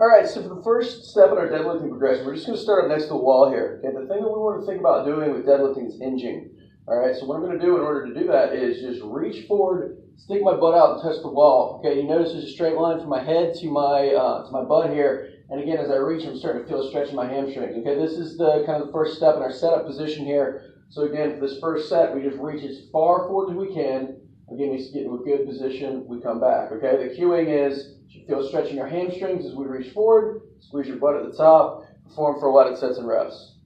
All right, so for the first step in our deadlifting progression, we're just going to start up next to the wall here. Okay, the thing that we want to think about doing with deadlifting is hinging. All right, so what I'm going to do in order to do that is just reach forward, stick my butt out and touch the wall. Okay, you notice there's a straight line from my head to my butt here. And again, as I reach, I'm starting to feel a stretch in my hamstrings. Okay, this is the kind of the first step in our setup position here. So again, for this first set, we just reach as far forward as we can. Again, we get into a good position, we come back. Okay, the cueing is you feel a stretch in your hamstrings as we reach forward, squeeze your butt at the top, perform for a lot of sets and reps.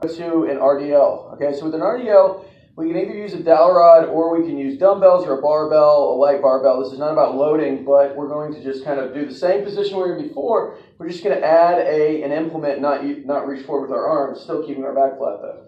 Go to an RDL. Okay, so with an RDL, we can either use a dowel rod or we can use dumbbells or a barbell, a light barbell. This is not about loading, but we're going to just kind of do the same position we were in before. We're just going to add an implement, not reach forward with our arms, still keeping our back flat though.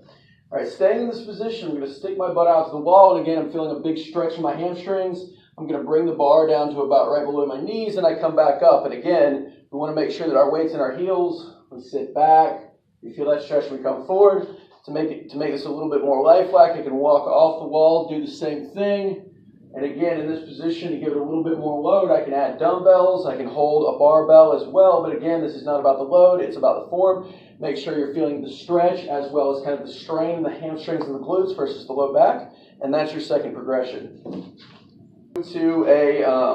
All right, staying in this position, I'm going to stick my butt out to the wall, and again, I'm feeling a big stretch in my hamstrings. I'm going to bring the bar down to about right below my knees, and I come back up. And again, we want to make sure that our weight's in our heels. We sit back. We feel that stretch when we come forward. To make this a little bit more lifelike, I can walk off the wall, do the same thing. And again, in this position, to give it a little bit more load, I can add dumbbells. I can hold a barbell as well. But again, this is not about the load. It's about the form. Make sure you're feeling the stretch as well as kind of the strain in the hamstrings and the glutes versus the low back. And that's your second progression. We're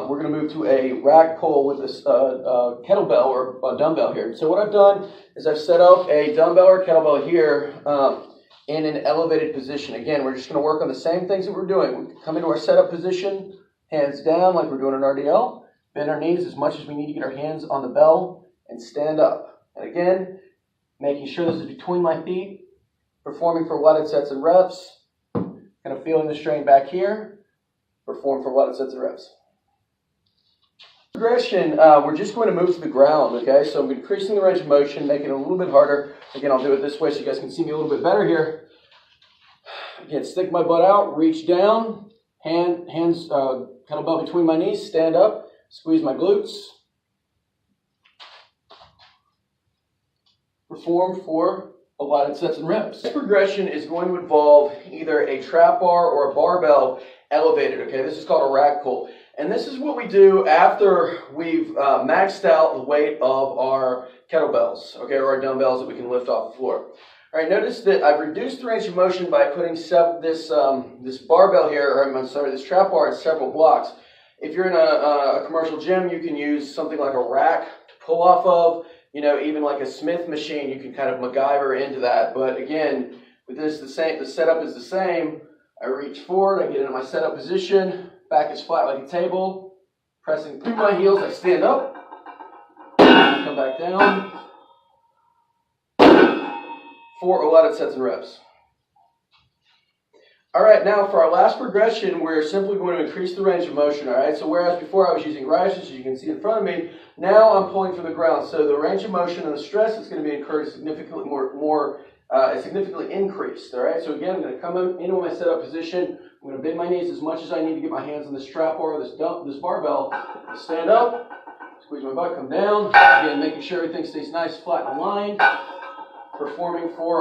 going to move to a rack pull with a kettlebell or a dumbbell here. So what I've done is I've set up a dumbbell or kettlebell here in an elevated position. Again, we're just going to work on the same things that we're doing. We come into our setup position, hands down like we're doing an RDL, bend our knees as much as we need to get our hands on the bell, and stand up. And again, making sure this is between my feet, performing for wadded sets and reps, kind of feeling the strain back here. Perform for a lot of sets and reps. Progression, we're just going to move to the ground, okay? So I'm increasing the range of motion, making it a little bit harder. Again, I'll do it this way so you guys can see me a little bit better here. Again, stick my butt out, reach down, hands kettlebell between my knees, stand up, squeeze my glutes. Perform for a lot of sets and reps. This progression is going to involve either a trap bar or a barbell elevated, okay? This is called a rack pull. And this is what we do after we've maxed out the weight of our kettlebells, okay, or our dumbbells that we can lift off the floor. All right, notice that I've reduced the range of motion by putting this barbell here, or I'm sorry, this trap bar in several blocks. If you're in a commercial gym, you can use something like a rack to pull off of, you know, even like a Smith machine, you can kind of MacGyver into that. But again, with this, the setup is the same. I reach forward, I get into my setup position, back is flat like a table, pressing through my heels, I stand up, come back down, for a lot of sets and reps. All right, now for our last progression, we're simply going to increase the range of motion, all right? So whereas before I was using rises, as you can see in front of me, now I'm pulling from the ground. So the range of motion and the stress is going to be incurred significantly significantly increased, all right? So again, I'm going to come into my setup position. I'm going to bend my knees as much as I need to get my hands on this trap bar or this barbell. Stand up, squeeze my butt, come down. Again, making sure everything stays nice, flat, and aligned. Performing for